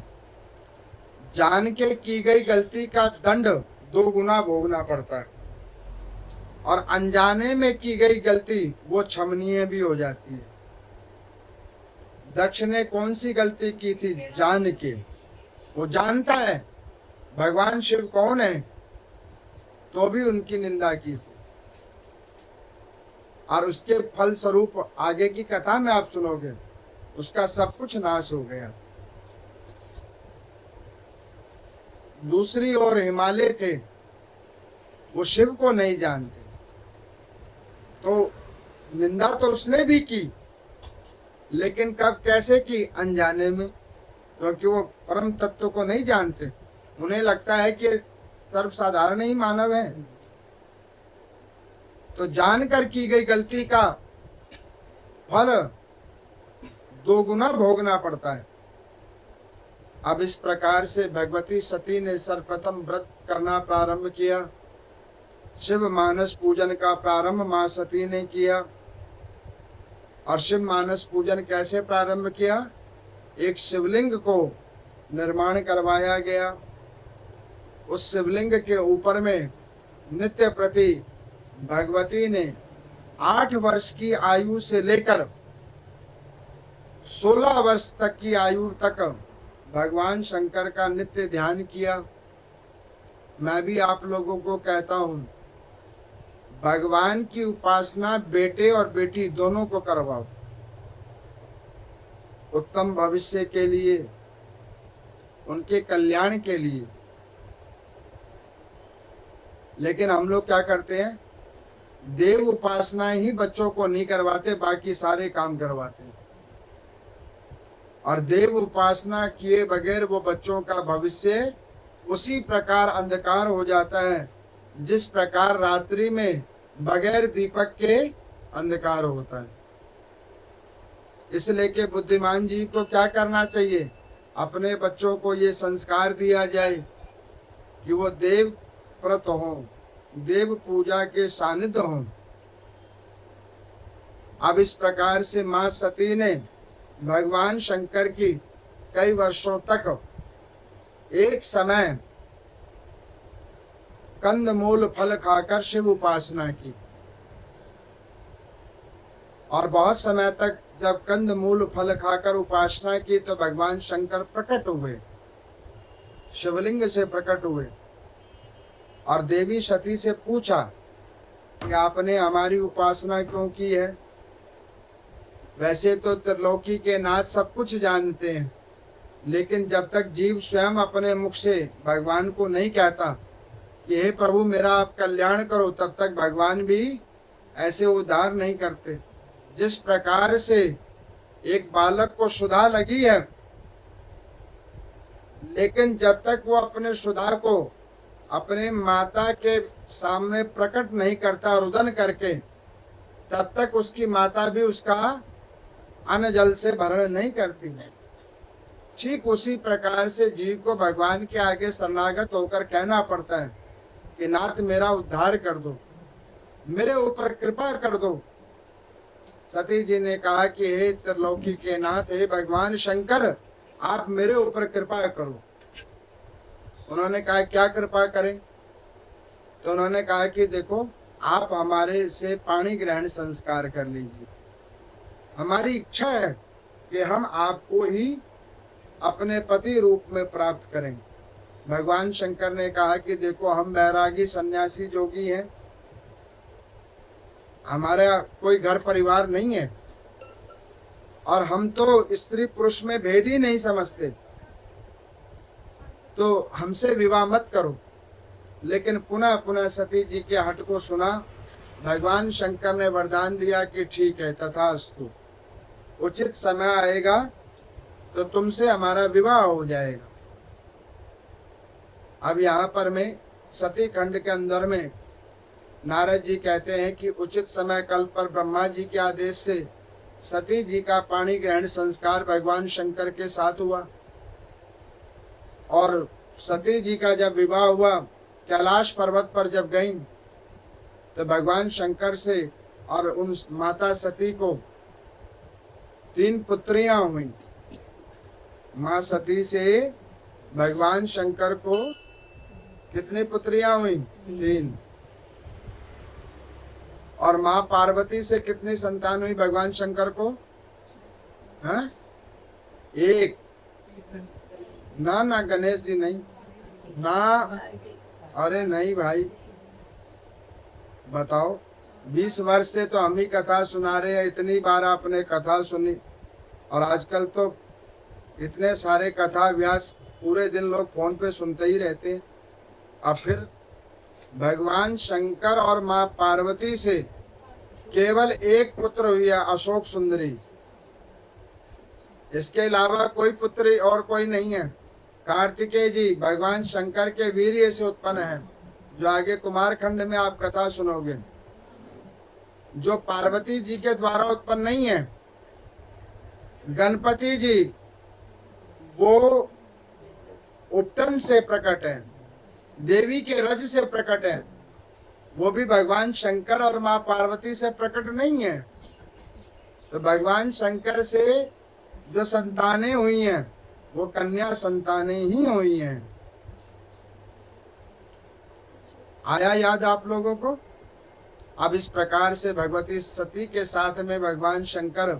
जान के की गई गलती का दंड 2 गुना भोगना पड़ता है, और अनजाने में की गई गलती वो क्षमनीय भी हो जाती है। दक्ष ने कौन सी गलती की थी? जान के। वो जानता है भगवान शिव कौन है, तो भी उनकी निंदा की थी, और उसके फल स्वरूप आगे की कथा में आप सुनोगे, उसका सब कुछ नाश हो गया। दूसरी ओर हिमालय थे, वो शिव को नहीं जानते, तो निंदा तो उसने भी की, लेकिन कब कैसे की? अनजाने में, क्योंकि वो परम तत्व को नहीं जानते। उन्हें लगता है कि सर्वसाधारण ही मानव है। तो जानकर की गई गलती का फल 2 गुना भोगना पड़ता है। अब इस प्रकार से भगवती सती ने सर्वप्रथम व्रत करना प्रारंभ किया। शिव मानस पूजन का प्रारंभ मां सती ने किया। और शिव मानस पूजन कैसे प्रारंभ किया? एक शिवलिंग को निर्माण करवाया गया। उस शिवलिंग के ऊपर में नित्य प्रति भगवती ने 8 वर्ष की आयु से लेकर 16 वर्ष तक की आयु तक भगवान शंकर का नित्य ध्यान किया। मैं भी आप लोगों को कहता हूं, भगवान की उपासना बेटे और बेटी दोनों को करवाओ, उत्तम भविष्य के लिए, उनके कल्याण के लिए। लेकिन हम लोग क्या करते हैं? देव उपासना ही बच्चों को नहीं करवाते, बाकी सारे काम करवाते हैं। और देव उपासना किए बगैर वो बच्चों का भविष्य उसी प्रकार अंधकार हो जाता है जिस प्रकार रात्रि में बगैर दीपक के अंधकार होता है। इसलिए कि बुद्धिमान जी को क्या करना चाहिए? अपने बच्चों को ये संस्कार दिया जाए कि वो देव व्रत हों, देव पूजा के सानिध्य हों। अब इस प्रकार से मां सती ने भगवान शंकर की कई वर्षों तक एक समय कंदमूल फल खाकर शिव उपासना की, और बहुत समय तक जब कंदमूल फल खाकर उपासना की तो भगवान शंकर प्रकट हुए, शिवलिंग से प्रकट हुए, और देवी सती से पूछा कि आपने हमारी उपासना क्यों की है? वैसे तो त्रिलोकी के नाथ सब कुछ जानते हैं, लेकिन जब तक जीव स्वयं अपने मुख से भगवान को नहीं कहता कि हे प्रभु मेरा आप कल्याण करो, तब तक भगवान भी ऐसे उद्धार नहीं करते। जिस प्रकार से एक बालक को क्षुधा लगी है, लेकिन जब तक वो अपने क्षुधा को अपने माता के सामने प्रकट नहीं करता रुदन करके, तब तक उसकी माता भी उसका अन्न जल से भरण नहीं करती है। ठीक उसी प्रकार से जीव को भगवान के आगे शरणागत होकर कहना पड़ता है कि नाथ मेरा उद्धार कर दो, मेरे ऊपर कृपा कर दो। सती जी ने कहा कि हे त्रिलोकी के नाथ, हे भगवान शंकर, आप मेरे ऊपर कृपा करो। उन्होंने कहा क्या कृपा करें? तो उन्होंने कहा कि देखो, आप हमारे से पाणी ग्रहण संस्कार कर लीजिए। हमारी इच्छा है कि हम आपको ही अपने पति रूप में प्राप्त करें। भगवान शंकर ने कहा कि देखो, हम बैरागी सन्यासी जोगी हैं, हमारा कोई घर परिवार नहीं है और हम तो स्त्री पुरुष में भेद ही नहीं समझते, तो हमसे विवाह मत करो। लेकिन पुनः पुनः सती जी के हट को सुना। भगवान शंकर ने वरदान दिया कि ठीक है, तथास्तु, उचित समय आएगा तो तुमसे हमारा विवाह हो जाएगा। अब यहाँ पर मैं सती खंड के अंदर में नारद जी कहते हैं कि उचित समय कल पर ब्रह्मा जी के आदेश से सती जी का पाणी ग्रहण संस्कार भगवान शंकर के साथ हुआ और सती जी का जब विवाह हुआ, कैलाश पर्वत पर जब गई तो भगवान शंकर से और उन माता सती को 3 पुत्रियां हुई। माँ सती से भगवान शंकर को कितनी पुत्रियां हुई? 3। और माँ पार्वती से कितनी संतान हुई भगवान शंकर को? हाँ? 1। ना ना गणेश जी नहीं, ना, अरे नहीं भाई, बताओ, 20 वर्ष से तो हम ही कथा सुना रहे हैं, इतनी बार आपने कथा सुनी और आजकल तो इतने सारे कथा व्यास पूरे दिन लोग फोन पे सुनते ही रहते हैं। अब फिर भगवान शंकर और माँ पार्वती से केवल 1 पुत्र हुई है, अशोक सुंदरी। इसके अलावा कोई पुत्री और कोई नहीं है। कार्तिकेय जी भगवान शंकर के वीर्य से उत्पन्न है, जो आगे कुमार खंड में आप कथा सुनोगे, जो पार्वती जी के द्वारा उत्पन्न नहीं है। गणपति जी वो उपटन से प्रकट है, देवी के रज से प्रकट है, वो भी भगवान शंकर और माँ पार्वती से प्रकट नहीं है। तो भगवान शंकर से जो संतानें हुई हैं वो कन्या संतानें ही हुई हैं। आया याद आप लोगों को? अब इस प्रकार से भगवती सती के साथ में भगवान शंकर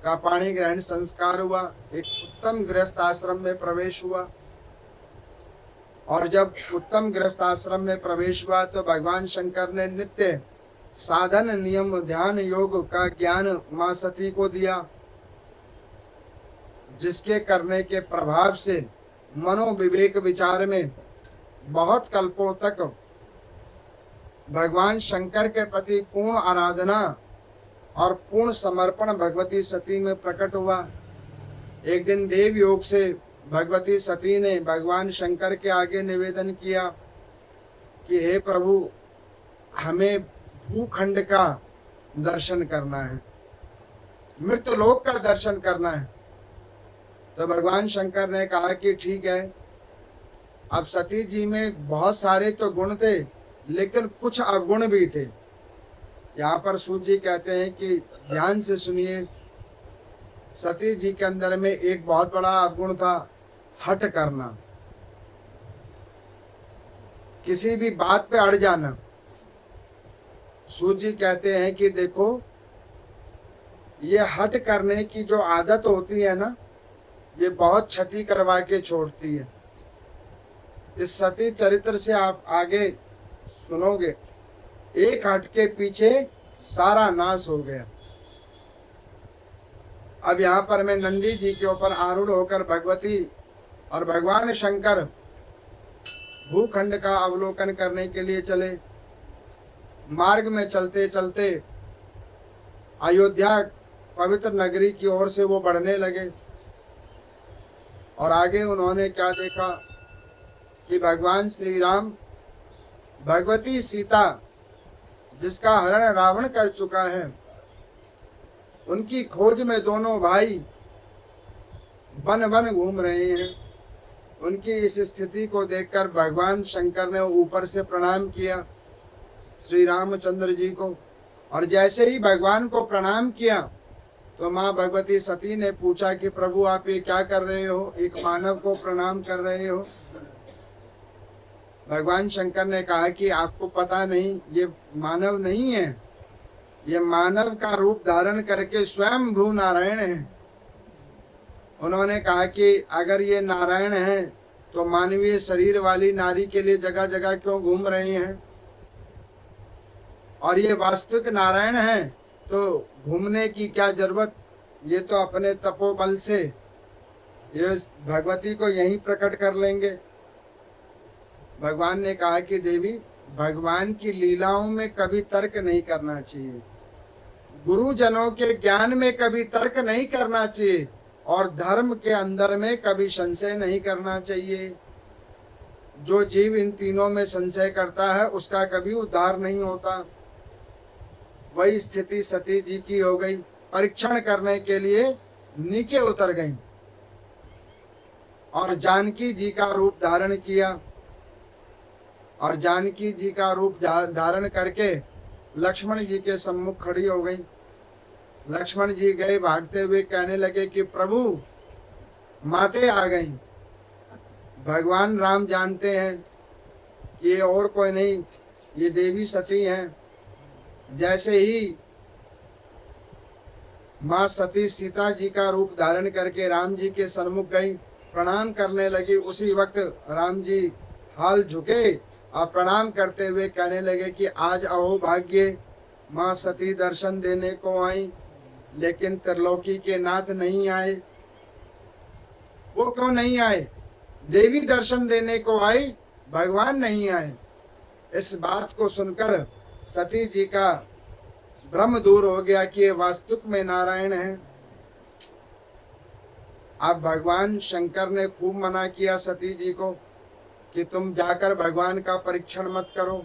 का पाणी ग्रहण संस्कार हुआ, एक उत्तम गृहस्थ आश्रम में प्रवेश हुआ। और जब उत्तम गृहस्थ आश्रम में प्रवेश हुआ तो भगवान शंकर ने नित्य साधन, नियम, ध्यान, योग का ज्ञान माँ सती को दिया, जिसके करने के प्रभाव से मनोविवेक विचार में बहुत कल्पों तक भगवान शंकर के प्रति पूर्ण आराधना और पूर्ण समर्पण भगवती सती में प्रकट हुआ। एक दिन देव योग से भगवती सती ने भगवान शंकर के आगे निवेदन किया कि हे प्रभु, हमें भूखंड का दर्शन करना है, मृत्युलोक का दर्शन करना है। तो भगवान शंकर ने कहा कि ठीक है। अब सती जी में बहुत सारे तो गुण थे, लेकिन कुछ अवगुण भी थे। यहाँ पर सूत जी कहते हैं कि ध्यान से सुनिए, सती जी के अंदर में एक बहुत बड़ा अवगुण था, हट करना, किसी भी बात पे अड़ जाना। सूत जी कहते हैं कि देखो, ये हट करने की जो आदत होती है ना, ये बहुत क्षति करवा के छोड़ती है। इस सती चरित्र से आप आगे सुनोगे, एक हट के पीछे सारा नाश हो गया। अब यहाँ पर मैं नंदी जी के ऊपर आरूढ़ होकर भगवती और भगवान शंकर भूखंड का अवलोकन करने के लिए चले। मार्ग में चलते चलते अयोध्या पवित्र नगरी की ओर से वो बढ़ने लगे और आगे उन्होंने क्या देखा कि भगवान श्री राम भगवती सीता जिसका हरण रावण कर चुका है, उनकी खोज में दोनों भाई वन वन घूम रहे हैं। उनकी इस स्थिति को देखकर भगवान शंकर ने ऊपर से प्रणाम किया श्री रामचंद्र जी को, और जैसे ही भगवान को प्रणाम किया तो माँ भगवती सती ने पूछा कि प्रभु आप ये क्या कर रहे हो, एक मानव को प्रणाम कर रहे हो। भगवान शंकर ने कहा कि आपको पता नहीं, ये मानव नहीं है, ये मानव का रूप धारण करके स्वयं भू नारायण है। उन्होंने कहा कि अगर ये नारायण है तो मानवीय शरीर वाली नारी के लिए जगह जगह क्यों घूम रहे हैं, और ये वास्तविक नारायण है तो घूमने की क्या जरूरत, ये तो अपने तपोबल से ये भगवती को यहीं प्रकट कर लेंगे। भगवान ने कहा कि देवी, भगवान की लीलाओं में कभी तर्क नहीं करना चाहिए, गुरुजनों के ज्ञान में कभी तर्क नहीं करना चाहिए, और धर्म के अंदर में कभी संशय नहीं करना चाहिए। जो जीव इन तीनों में संशय करता है उसका कभी उद्धार नहीं होता। वही स्थिति सती जी की हो गई। परीक्षण करने के लिए नीचे उतर गई और जानकी जी का रूप धारण किया, और जानकी जी का रूप धारण करके लक्ष्मण जी के सम्मुख खड़ी हो गई। लक्ष्मण जी गए भागते हुए, कहने लगे कि प्रभु माते आ गई। भगवान राम जानते हैं कि ये और कोई नहीं, ये देवी सती हैं। जैसे ही माँ सती सीता जी का रूप धारण करके राम जी के सन्मुख गई, प्रणाम करने लगी, उसी वक्त राम जी हाल झुके और प्रणाम करते हुए कहने लगे कि आज अहो भाग्य, माँ सती दर्शन देने को आई, लेकिन त्रिलोकी के नाथ नहीं आए। वो क्यों नहीं आए? देवी दर्शन देने को आई, भगवान नहीं आए। इस बात को सुनकर सती जी का भ्रम दूर हो गया कि ये वास्तविक में नारायण है। अब भगवान शंकर ने खूब मना किया सती जी को कि तुम जाकर भगवान का परीक्षण मत करो।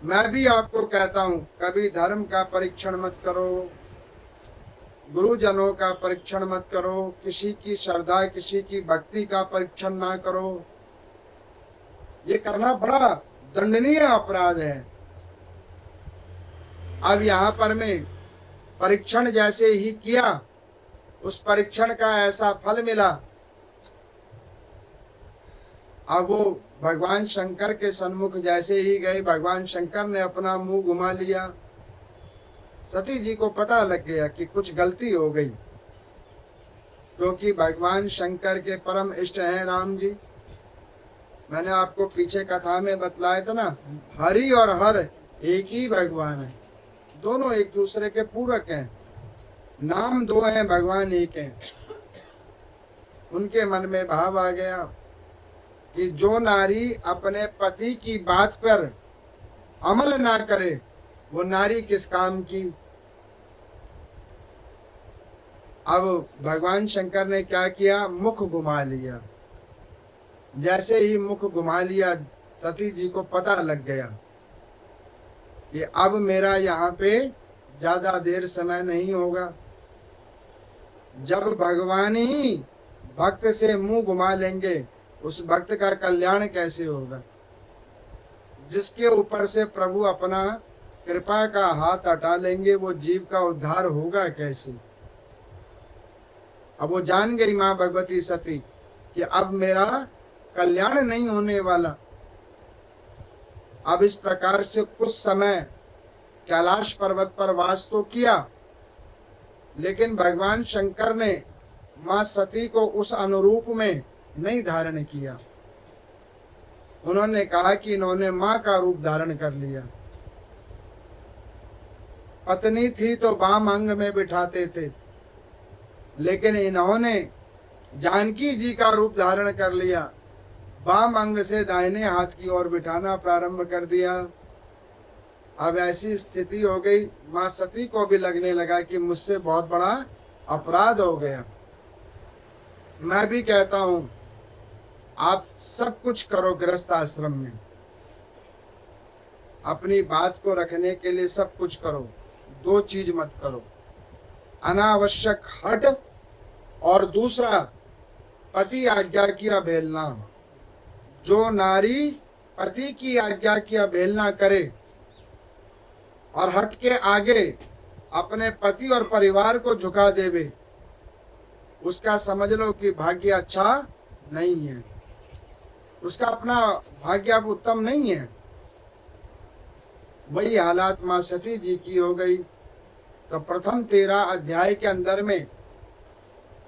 मैं भी आपको कहता हूं, कभी धर्म का परीक्षण मत करो, गुरुजनों का परीक्षण मत करो, किसी की श्रद्धा, किसी की भक्ति का परीक्षण ना करो। ये करना बड़ा दंडनीय अपराध है। अब यहाँ पर मैं परीक्षण जैसे ही किया, उस परीक्षण का ऐसा फल मिला। अब वो भगवान शंकर के सन्मुख जैसे ही गए, भगवान शंकर ने अपना मुंह घुमा लिया। सती जी को पता लग गया कि कुछ गलती हो गई, क्योंकि भगवान शंकर के परम इष्ट हैं राम जी। मैंने आपको पीछे कथा में बतलाया था ना, हरि और हर एक ही भगवान है, दोनों एक दूसरे के पूरक हैं। नाम दो हैं, भगवान एक हैं। उनके मन में भाव आ गया कि जो नारी अपने पति की बात पर अमल ना करे, वो नारी किस काम की। अब भगवान शंकर ने क्या किया, मुख घुमा लिया। जैसे ही मुख घुमा लिया, सती जी को पता लग गया कि अब मेरा यहाँ पे ज्यादा देर समय नहीं होगा। जब भगवान ही भक्त से मुंह घुमा लेंगे, उस भक्त का कल्याण कैसे होगा? जिसके ऊपर से प्रभु अपना कृपा का हाथ हटा लेंगे, वो जीव का उद्धार होगा कैसे? अब वो जान गई माँ भगवती सती कि अब मेरा कल्याण नहीं होने वाला। अब इस प्रकार से कुछ समय कैलाश पर्वत पर वास तो किया, लेकिन भगवान शंकर ने माँ सती को उस अनुरूप में नहीं धारण किया। उन्होंने कहा कि इन्होंने माँ का रूप धारण कर लिया। पत्नी थी तो वाम अंग में बिठाते थे, लेकिन इन्होंने जानकी जी का रूप धारण कर लिया, वाम अंग से दाहिने हाथ की ओर बिठाना प्रारंभ कर दिया। अब ऐसी स्थिति हो गई, माँ सती को भी लगने लगा कि मुझसे बहुत बड़ा अपराध हो गया। मैं भी कहता हूँ आप सब कुछ करो गृहस्थ आश्रम में, अपनी बात को रखने के लिए सब कुछ करो, दो चीज मत करो, अनावश्यक हठ और दूसरा पति आज्ञा की अवहेलना। जो नारी पति की आज्ञा की अवहेलना करे और हट के आगे अपने पति और परिवार को झुका देवे, उसका समझ लो कि भाग्य अच्छा नहीं है, उसका अपना भाग्य अब उत्तम नहीं है। वही हालात मां सती जी की हो गई। तो प्रथम 13 अध्याय के अंदर में